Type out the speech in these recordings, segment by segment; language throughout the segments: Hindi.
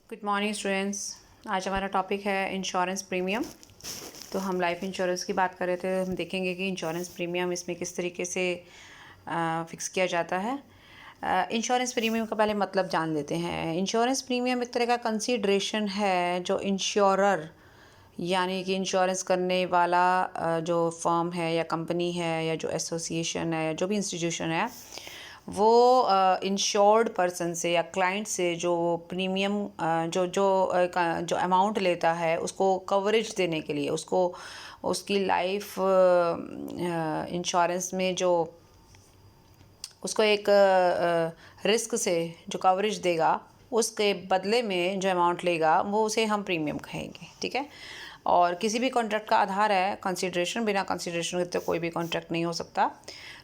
Good morning students. आज हमारा टॉपिक है इंश्योरेंस प्रीमियम। तो हम लाइफ इंश्योरेंस की बात कर रहे थे। हम देखेंगे कि इंश्योरेंस प्रीमियम इसमें किस तरीके से फ़िक्स किया जाता है। इंश्योरेंस प्रीमियम का पहले मतलब जान लेते हैं। इंश्योरेंस प्रीमियम एक तरह का कंसीडरेशन है जो इंश्योरर यानी कि इंश्योरेंस करने वाला जो फर्म है या कंपनी है या जो एसोसिएशन है या जो भी इंस्टीट्यूशन है वो इंश्योर्ड पर्सन से या क्लाइंट से जो प्रीमियम जो अमाउंट लेता है उसको कवरेज देने के लिए उसको उसकी लाइफ इंश्योरेंस में जो उसको एक रिस्क से जो कवरेज देगा उसके बदले में जो अमाउंट लेगा वो उसे हम प्रीमियम कहेंगे। ठीक है। और किसी भी कॉन्ट्रैक्ट का आधार है कंसिडरेशन। बिना कंसिडरेशन के तो कोई भी कॉन्ट्रैक्ट नहीं हो सकता।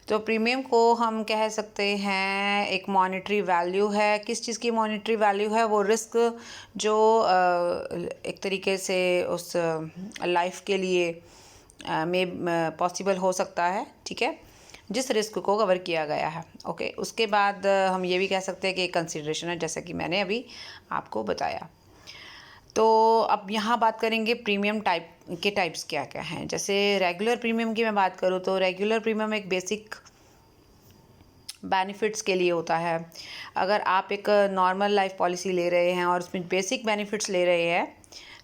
तो प्रीमियम को हम कह सकते हैं एक मॉनेटरी वैल्यू है। किस चीज़ की मॉनेटरी वैल्यू है? वो रिस्क जो एक तरीके से उस लाइफ के लिए में पॉसिबल हो सकता है। ठीक है, जिस रिस्क को कवर किया गया है। ओके, उसके बाद हम ये भी कह सकते हैं कि एक कंसिडरेशन है, जैसा कि मैंने अभी आपको बताया। तो अब यहाँ बात करेंगे प्रीमियम टाइप्स क्या क्या हैं। जैसे रेगुलर प्रीमियम की मैं बात करूँ तो रेगुलर प्रीमियम एक बेसिक बेनिफिट्स के लिए होता है। अगर आप एक नॉर्मल लाइफ पॉलिसी ले रहे हैं और उसमें बेसिक बेनिफिट्स ले रहे हैं,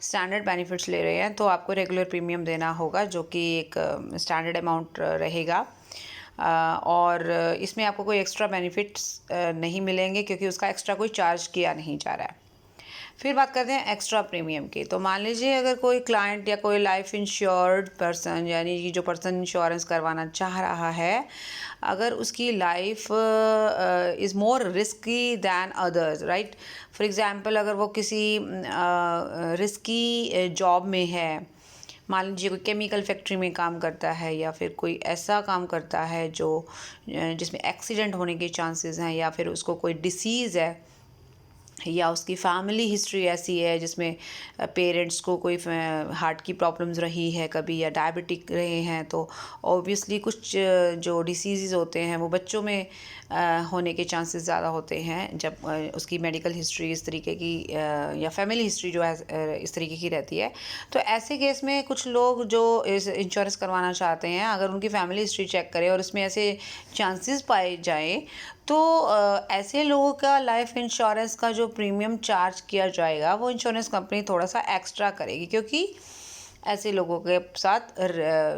स्टैंडर्ड बेनिफिट्स ले रहे हैं, तो आपको रेगुलर प्रीमियम देना होगा जो कि एक स्टैंडर्ड अमाउंट रहेगा। और इसमें आपको कोई एक्स्ट्रा बेनिफिट्स नहीं मिलेंगे क्योंकि उसका एक्स्ट्रा कोई चार्ज किया नहीं जा रहा है। फिर बात करते हैं एक्स्ट्रा प्रीमियम की। तो मान लीजिए अगर कोई क्लाइंट या कोई लाइफ इंश्योर्ड पर्सन यानी कि जो पर्सन इंश्योरेंस करवाना चाह रहा है, अगर उसकी life is more risky than others, right. For example अगर वो किसी रिस्की जॉब में है, मान लीजिए कोई केमिकल फैक्ट्री में काम करता है या फिर कोई ऐसा काम करता है जो जिसमें एक्सीडेंट होने के चांसेस हैं, या फिर उसको कोई डिसीज़ है, या उसकी फैमिली हिस्ट्री ऐसी है जिसमें पेरेंट्स को कोई हार्ट की प्रॉब्लम्स रही है कभी, या डायबिटिक रहे हैं, तो ऑब्वियसली कुछ जो डिसीज़ होते हैं वो बच्चों में होने के चांसेस ज़्यादा होते हैं जब उसकी मेडिकल हिस्ट्री इस तरीके की या फैमिली हिस्ट्री जो है इस तरीके की रहती है। तो ऐसे केस में कुछ लोग जो इस इंश्योरेंस करवाना चाहते हैं, अगर उनकी फैमिली हिस्ट्री चेक करें और उसमें ऐसे चांसेस पाए जाएँ, तो ऐसे लोगों का लाइफ इंश्योरेंस का जो प्रीमियम चार्ज किया जाएगा वो इंश्योरेंस कंपनी थोड़ा सा एक्स्ट्रा करेगी, क्योंकि ऐसे लोगों के साथ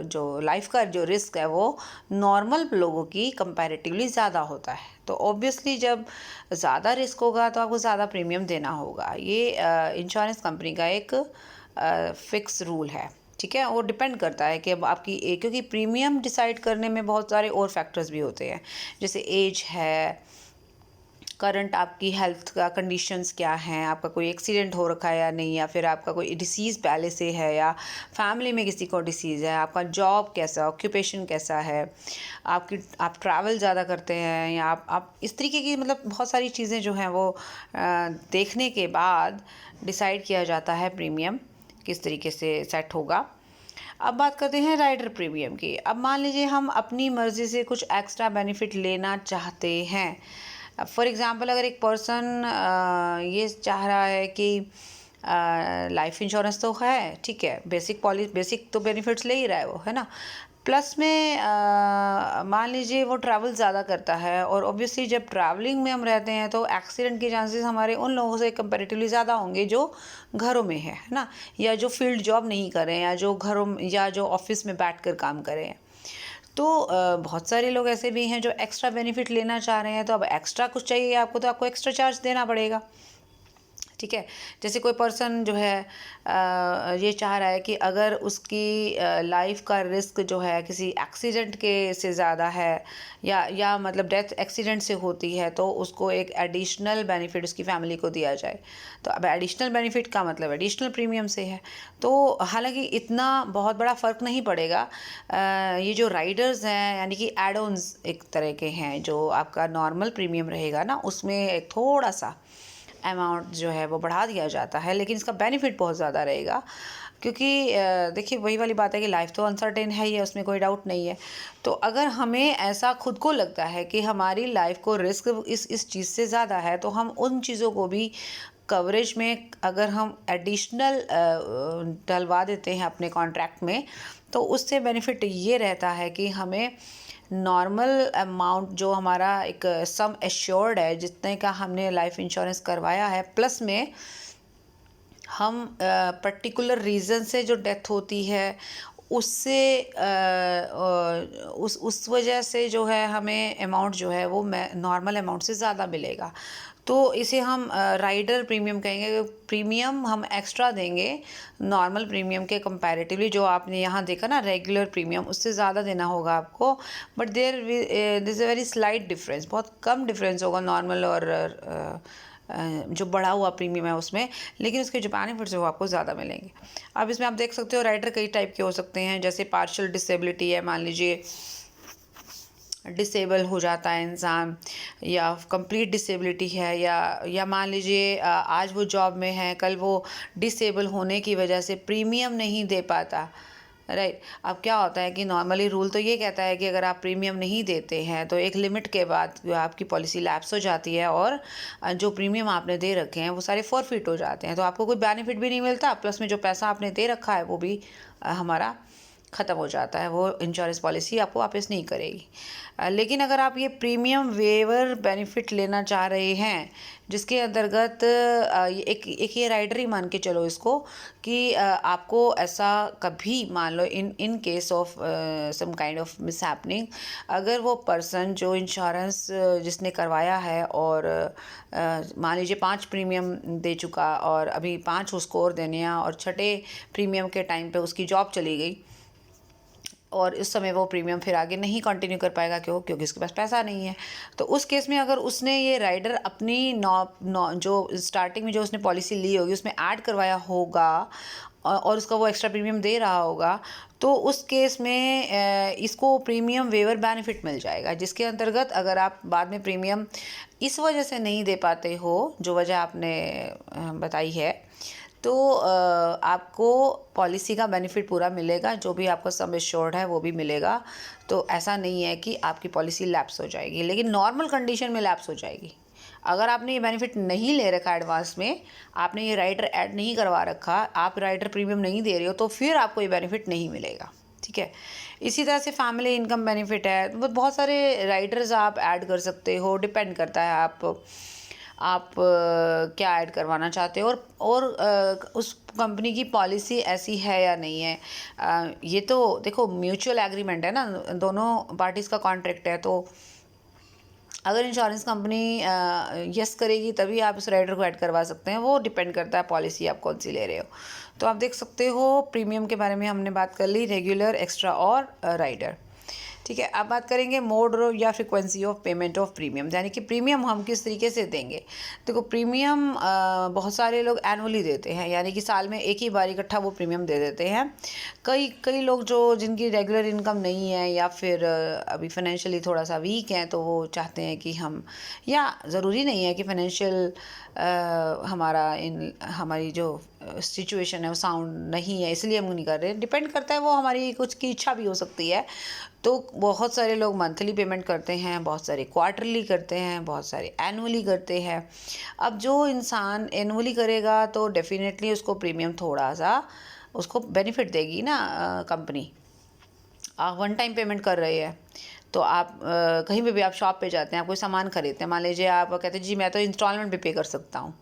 जो लाइफ का जो रिस्क है वो नॉर्मल लोगों की कंपैरेटिवली ज़्यादा होता है। तो ऑब्वियसली जब ज़्यादा रिस्क होगा तो आपको ज़्यादा प्रीमियम देना होगा। ये इंश्योरेंस कंपनी का एक फिक्स रूल है। ठीक है, वो डिपेंड करता है कि अब आपकी क्योंकि प्रीमियम डिसाइड करने में बहुत सारे और फैक्टर्स भी होते हैं, जैसे एज है, करंट आपकी हेल्थ का कंडीशंस क्या हैं, आपका कोई एक्सीडेंट हो रखा है या नहीं, या फिर आपका कोई डिसीज़ पहले से है या फैमिली में किसी को डिसीज़ है, आपका जॉब कैसा, ऑक्यूपेशन कैसा है, आप ट्रैवल ज़्यादा करते हैं या आप इस तरीके की मतलब बहुत सारी चीज़ें जो हैं वो देखने के बाद डिसाइड किया जाता है प्रीमियम किस तरीके से सेट होगा। अब बात करते हैं राइडर प्रीमियम की। अब मान लीजिए हम अपनी मर्ज़ी से कुछ एक्स्ट्रा बेनिफिट लेना चाहते हैं। फॉर एग्ज़ाम्पल अगर एक पर्सन ये चाह रहा है कि लाइफ इंश्योरेंस तो है, ठीक है, बेसिक तो बेनिफिट्स ले ही रहा है वो, है ना, प्लस में मान लीजिए वो ट्रैवल ज़्यादा करता है, और ऑब्वियसली जब ट्रैवलिंग में हम रहते हैं तो एक्सीडेंट के चांसेस हमारे उन लोगों से कंपैरेटिवली ज़्यादा होंगे जो घरों में है ना, या जो फील्ड जॉब नहीं कर रहे हैं, या जो घरों या जो ऑफिस में बैठकर काम कर रहे हैं। तो बहुत सारे लोग ऐसे भी हैं जो एक्स्ट्रा बेनिफिट लेना चाह रहे हैं, तो अब एक्स्ट्रा कुछ चाहिए आपको तो आपको एक्स्ट्रा चार्ज देना पड़ेगा। ठीक है, जैसे कोई पर्सन जो है ये चाह रहा है कि अगर उसकी लाइफ का रिस्क जो है किसी एक्सीडेंट के से ज़्यादा है, या मतलब डेथ एक्सीडेंट से होती है, तो उसको एक एडिशनल बेनिफिट उसकी फैमिली को दिया जाए। तो अब एडिशनल बेनिफिट का मतलब एडिशनल प्रीमियम से है। तो हालांकि इतना बहुत बड़ा फ़र्क नहीं पड़ेगा। ये जो राइडर्स हैं यानी कि एड ऑन्स एक तरह के हैं, जो आपका नॉर्मल प्रीमियम रहेगा ना उसमें एक थोड़ा सा अमाउंट जो है वो बढ़ा दिया जाता है, लेकिन इसका बेनिफिट बहुत ज़्यादा रहेगा। क्योंकि देखिए वही वाली बात है कि लाइफ तो अनसर्टेन है ही है, उसमें कोई डाउट नहीं है। तो अगर हमें ऐसा खुद को लगता है कि हमारी लाइफ को रिस्क इस चीज़ से ज़्यादा है, तो हम उन चीज़ों को भी कवरेज में अगर हम एडिशनल डलवा देते हैं अपने कॉन्ट्रैक्ट में, तो उससे बेनिफिट ये रहता है कि हमें नॉर्मल अमाउंट जो हमारा एक सम एश्योर्ड है, जितने का हमने लाइफ इंश्योरेंस करवाया है, प्लस में हम पर्टिकुलर रीज़न से जो डेथ होती है उससे उस वजह से जो है हमें अमाउंट जो है वो नॉर्मल अमाउंट से ज़्यादा मिलेगा। तो इसे हम राइडर प्रीमियम कहेंगे। प्रीमियम हम एक्स्ट्रा देंगे नॉर्मल प्रीमियम के कंपैरेटिवली। जो आपने यहाँ देखा ना रेगुलर प्रीमियम, उससे ज़्यादा देना होगा आपको, but this is a very slight difference, बहुत कम डिफरेंस होगा नॉर्मल और जो बढ़ा हुआ प्रीमियम है उसमें, लेकिन उसके जो बेनिफिट्स है वो आपको ज़्यादा मिलेंगे। अब इसमें आप देख सकते हो राइडर कई टाइप के हो सकते हैं, जैसे पार्शियल डिसेबिलिटी है, मान लीजिए डिसेबल हो जाता है इंसान, या कंप्लीट डिसेबिलिटी है, या मान लीजिए आज वो जॉब में है, कल वो डिसेबल होने की वजह से प्रीमियम नहीं दे पाता, राइट। अब क्या होता है कि नॉर्मली रूल तो ये कहता है कि अगर आप प्रीमियम नहीं देते हैं तो एक लिमिट के बाद आपकी पॉलिसी लैप्स हो जाती है और जो प्रीमियम आपने दे रखे हैं वो सारे फॉरफिट हो जाते हैं, तो आपको कोई बेनिफिट भी नहीं मिलता, प्लस में जो पैसा आपने दे रखा है वो भी हमारा ख़त्म हो जाता है, वो इंश्योरेंस पॉलिसी आपको वापस नहीं करेगी। लेकिन अगर आप ये प्रीमियम वेवर बेनिफिट लेना चाह रहे हैं, जिसके अंतर्गत एक ये राइडर ही मान के चलो इसको, कि आपको ऐसा कभी मान लो in case of some kind of mishappening, अगर वो पर्सन जो इंश्योरेंस जिसने करवाया है और मान लीजिए 5 प्रीमियम दे चुका और अभी 5 उसको और देने हैं, और छठे प्रीमियम के टाइम पे उसकी जॉब चली गई और इस समय वो प्रीमियम फिर आगे नहीं कंटिन्यू कर पाएगा, क्योंकि उसके पास पैसा नहीं है। तो उस केस में अगर उसने ये राइडर अपनी जो स्टार्टिंग में जो उसने पॉलिसी ली होगी उसमें ऐड करवाया होगा और उसका वो एक्स्ट्रा प्रीमियम दे रहा होगा, तो उस केस में इसको प्रीमियम वेवर बेनिफिट मिल जाएगा, जिसके अंतर्गत अगर आप बाद में प्रीमियम इस वजह से नहीं दे पाते हो जो वजह आपने बताई है, तो आपको पॉलिसी का बेनिफिट पूरा मिलेगा, जो भी आपको सम एश्योर्ड है वो भी मिलेगा। तो ऐसा नहीं है कि आपकी पॉलिसी लैप्स हो जाएगी, लेकिन नॉर्मल कंडीशन में लैप्स हो जाएगी। अगर आपने ये बेनिफिट नहीं ले रखा एडवांस में, आपने ये राइडर ऐड नहीं करवा रखा, आप राइडर प्रीमियम नहीं दे रहे हो, तो फिर आपको ये बेनिफिट नहीं मिलेगा, ठीक है। इसी तरह से फैमिली इनकम बेनिफिट है, बहुत सारे राइडर्स आप ऐड कर सकते हो, डिपेंड करता है आप क्या ऐड करवाना चाहते हो और उस कंपनी की पॉलिसी ऐसी है या नहीं है। ये तो देखो म्यूचुअल एग्रीमेंट है ना, दोनों पार्टीज़ का कॉन्ट्रैक्ट है, तो अगर इंश्योरेंस कंपनी यस करेगी तभी आप उस राइडर को ऐड करवा सकते हैं, वो डिपेंड करता है पॉलिसी आप कौन सी ले रहे हो। तो आप देख सकते हो प्रीमियम के बारे में हमने बात कर ली, रेगुलर, एक्स्ट्रा और राइडर, ठीक है। अब बात करेंगे मोड या frequency of payment of premium, यानी कि प्रीमियम हम किस तरीके से देंगे। देखो प्रीमियम बहुत सारे लोग एनुअली देते हैं, यानी कि साल में एक ही बार इकट्ठा वो प्रीमियम दे देते हैं। कई लोग जो जिनकी रेगुलर इनकम नहीं है या फिर अभी फाइनेंशियली थोड़ा सा वीक हैं, तो वो चाहते हैं कि हम, या ज़रूरी नहीं है कि फाइनेंशियल हमारी जो सिचुएशन है वो साउंड नहीं है इसलिए हम नहीं कर रहे, डिपेंड करता है, वो हमारी कुछ की इच्छा भी हो सकती है। तो बहुत सारे लोग मंथली पेमेंट करते हैं, बहुत सारे क्वार्टरली करते हैं, बहुत सारे एनुअली करते हैं। अब जो इंसान एनुअली करेगा तो डेफिनेटली उसको प्रीमियम थोड़ा सा उसको बेनिफिट देगी ना कंपनी। आप वन टाइम पेमेंट कर रहे हैं, तो आप कहीं पे भी आप शॉप पे जाते हैं, आप कोई सामान खरीदते हैं, मान लीजिए आप कहते हैं जी मैं तो इंस्टॉलमेंट पे पे कर सकता हूँ,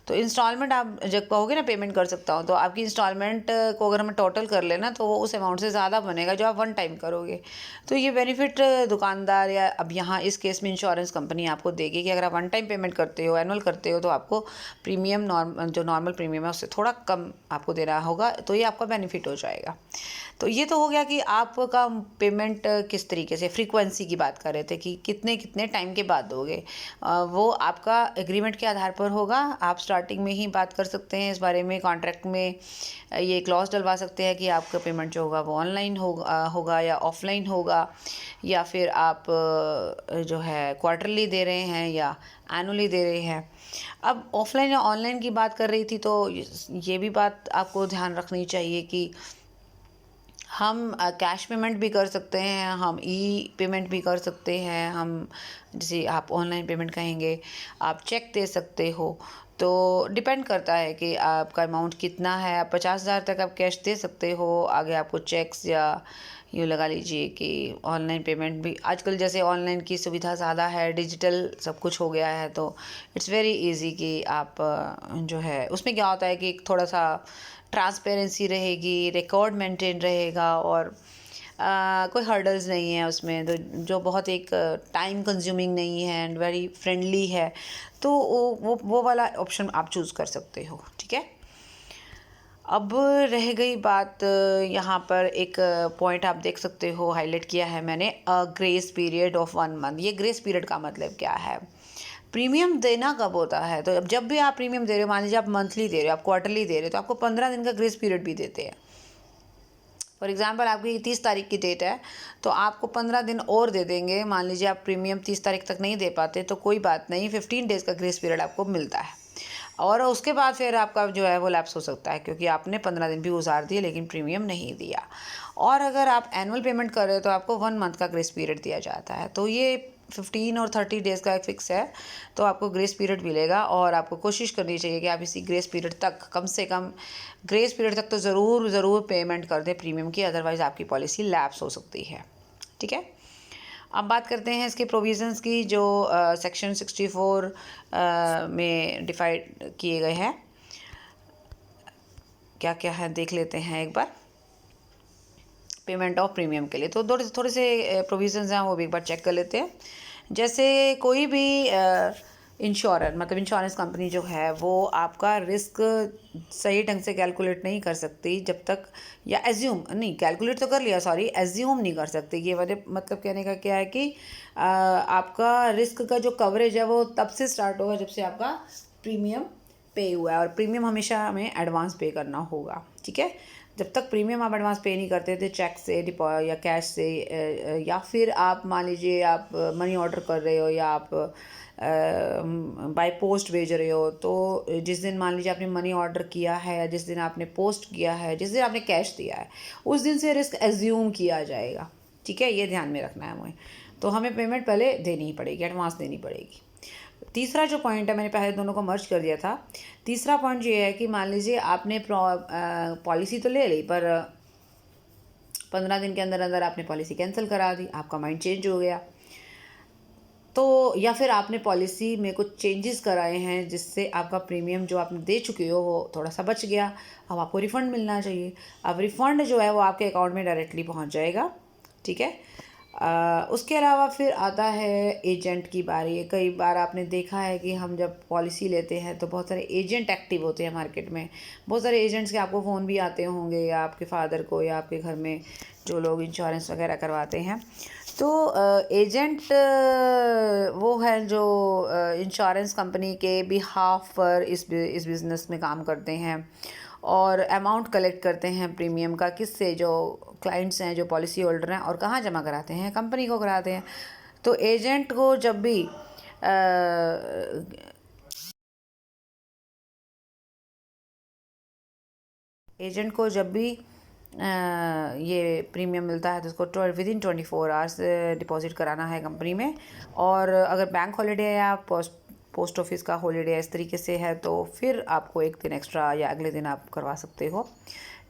तो इंस्टॉलमेंट आप जब कहोगे ना पेमेंट कर सकता हूँ, तो आपकी इंस्टॉलमेंट को अगर हमें टोटल कर लेना तो वो उस अमाउंट से ज़्यादा बनेगा जो आप वन टाइम करोगे। तो ये बेनिफिट दुकानदार या अब यहाँ इस केस में इंश्योरेंस कंपनी आपको देगी कि अगर आप वन टाइम पेमेंट करते हो, एनुअल करते हो, तो आपको प्रीमियम जो नॉर्मल प्रीमियम है उससे थोड़ा कम आपको देना होगा, तो ये आपका बेनिफिट हो जाएगा। तो ये तो हो गया कि आपका पेमेंट किस तरीके से, फ्रीक्वेंसी की बात कर रहे थे कि कितने कितने टाइम के बाद दोगे। वो आपका एग्रीमेंट के आधार पर होगा, आप स्टार्टिंग में ही बात कर सकते हैं इस बारे में, कॉन्ट्रैक्ट में ये क्लॉज डलवा सकते हैं कि आपका पेमेंट जो होगा वो ऑनलाइन होगा या ऑफलाइन होगा, या फिर आप जो है क्वार्टरली दे रहे हैं या एनुअली दे रहे हैं। अब ऑफलाइन या ऑनलाइन की बात कर रही थी, तो ये भी बात आपको ध्यान रखनी चाहिए कि हम कैश पेमेंट भी कर सकते हैं, हम ई पेमेंट भी कर सकते हैं, हम जैसे आप ऑनलाइन पेमेंट कहेंगे, आप चेक दे सकते हो। तो डिपेंड करता है कि आपका अमाउंट कितना है। आप 50,000 तक आप कैश दे सकते हो, आगे आपको चेक्स या यूँ लगा लीजिए कि ऑनलाइन पेमेंट भी आजकल जैसे ऑनलाइन की सुविधा ज़्यादा है, डिजिटल सब कुछ हो गया है, तो इट्स वेरी इजी कि आप जो है उसमें क्या होता है कि थोड़ा सा ट्रांसपेरेंसी रहेगी, रिकॉर्ड मेंटेन रहेगा और कोई हर्डल्स नहीं है उसमें, तो जो बहुत एक टाइम कंज्यूमिंग नहीं है एंड वेरी फ्रेंडली है, तो वो वाला ऑप्शन आप चूज़ कर सकते हो। ठीक है, अब रह गई बात यहाँ पर एक पॉइंट आप देख सकते हो हाईलाइट किया है मैंने, ग्रेस पीरियड ऑफ 1 मंथ। ये ग्रेस पीरियड का मतलब क्या है? प्रीमियम देना कब होता है? तो जब भी आप प्रीमियम दे रहे हो, मान लीजिए आप मंथली दे रहे हो, आप क्वार्टरली दे रहे हो, तो आपको 15 दिन का ग्रेस पीरियड भी देते हैं। फॉर एग्जाम्पल आपकी 30 तारीख की डेट है, तो आपको 15 दिन और दे देंगे। मान लीजिए आप प्रीमियम 30 तारीख तक नहीं दे पाते तो कोई बात नहीं, 15 डेज़ का ग्रेस पीरियड आपको मिलता है और उसके बाद फिर आपका जो है वो लैप्स हो सकता है, क्योंकि आपने 15 दिन भी गुजार दिए लेकिन प्रीमियम नहीं दिया। और अगर आप एनुअल पेमेंट कर रहे हो तो आपको 1 मंथ का ग्रेस पीरियड दिया जाता है। तो ये 15 और 30 डेज़ का एक फ़िक्स है, तो आपको ग्रेस पीरियड मिलेगा और आपको कोशिश करनी चाहिए कि आप इसी ग्रेस पीरियड तक, कम से कम ग्रेस पीरियड तक तो ज़रूर पेमेंट कर दें प्रीमियम की, अदरवाइज़ आपकी पॉलिसी लैप्स हो सकती है। ठीक है, अब बात करते हैं इसके प्रोविज़न्स की, जो सेक्शन 64 में डिफाइड किए गए हैं। क्या क्या है देख लेते हैं एक बार। पेमेंट ऑफ प्रीमियम के लिए तो थोड़े से प्रोविज़न्स हैं, वो भी एक बार चेक कर लेते हैं। जैसे कोई भी इंश्योरेंस, मतलब इंश्योरेंस कंपनी जो है वो आपका रिस्क सही ढंग से कैलकुलेट नहीं कर सकती जब तक, या एज्यूम नहीं, कैलकुलेट तो कर लिया, सॉरी, एज्यूम नहीं कर सकती। ये मतलब कहने का क्या है कि आपका रिस्क का जो कवरेज है वो तब से स्टार्ट होगा जब से आपका प्रीमियम पे हुआ है, और प्रीमियम हमेशा हमें एडवांस पे करना होगा। ठीक है, जब तक प्रीमियम आप एडवांस पे नहीं करते थे चेक से या कैश से, या फिर आप मान लीजिए आप मनी ऑर्डर कर रहे हो या आप बाय पोस्ट भेज रहे हो, तो जिस दिन मान लीजिए आपने मनी ऑर्डर किया है या जिस दिन आपने पोस्ट किया है, जिस दिन आपने कैश दिया है, उस दिन से रिस्क एज्यूम किया जाएगा। ठीक है, ये ध्यान में रखना है हमें। तो हमें पेमेंट पहले देनी ही पड़ेगी, एडवांस देनी पड़ेगी। तीसरा जो पॉइंट है, मैंने पहले दोनों को मर्ज कर दिया था। तीसरा पॉइंट ये है कि मान लीजिए आपने पॉलिसी तो ले ली, पर 15 दिन के अंदर अंदर आपने पॉलिसी कैंसिल करा दी, आपका माइंड चेंज हो गया, तो या फिर आपने पॉलिसी में कुछ चेंजेस कराए हैं जिससे आपका प्रीमियम जो आपने दे चुके हो वो थोड़ा सा बच गया, अब आपको रिफ़ंड मिलना चाहिए। अब रिफ़ंड जो है वो आपके अकाउंट में डायरेक्टली पहुंच जाएगा। ठीक है, उसके अलावा फिर आता है एजेंट की बारी। कई बार आपने देखा है कि हम जब पॉलिसी लेते हैं तो बहुत सारे एजेंट एक्टिव होते हैं मार्केट में। बहुत सारे एजेंट्स के आपको फ़ोन भी आते होंगे, या आपके फादर को, या आपके घर में जो लोग इंश्योरेंस वगैरह करवाते हैं। तो एजेंट वो हैं जो इंश्योरेंस कंपनी के बिहाफ पर इस बिज़नेस में काम करते हैं और अमाउंट कलेक्ट करते हैं प्रीमियम का, किससे? जो क्लाइंट्स हैं, जो पॉलिसी होल्डर हैं, और कहाँ जमा कराते हैं? कंपनी को कराते हैं। तो एजेंट को जब भी ये प्रीमियम मिलता है तो उसको विदिन 24 आवर्स डिपॉजिट कराना है कंपनी में। और अगर बैंक हॉलीडे या पोस्ट ऑफिस का हॉलीडे इस तरीके से है तो फिर आपको एक दिन एक्स्ट्रा या अगले दिन आप करवा सकते हो।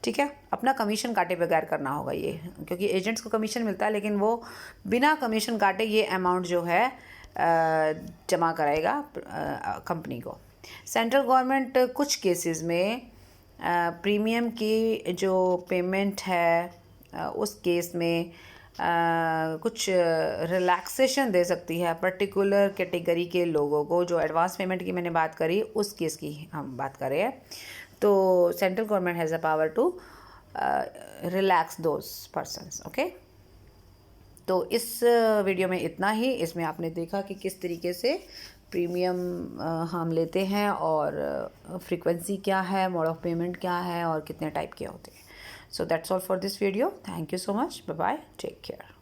ठीक है, अपना कमीशन काटे बगैर करना होगा ये, क्योंकि एजेंट्स को कमीशन मिलता है लेकिन वो बिना कमीशन काटे ये अमाउंट जो है जमा कराएगा कंपनी को। सेंट्रल गवर्नमेंट कुछ केसेस में प्रीमियम की जो पेमेंट है उस केस में कुछ रिलैक्सेशन दे सकती है पर्टिकुलर कैटेगरी के लोगों को। जो एडवांस पेमेंट की मैंने बात करी उस केस की हम बात कर रहे हैं। तो central government has a power to relax those persons. Okay, तो इस वीडियो में इतना ही। इसमें आपने देखा कि किस तरीके से प्रीमियम हम लेते हैं और फ्रीक्वेंसी क्या है, मोड ऑफ पेमेंट क्या है और कितने टाइप के होते हैं। So that's all for this video. Thank you so much, bye bye, take care.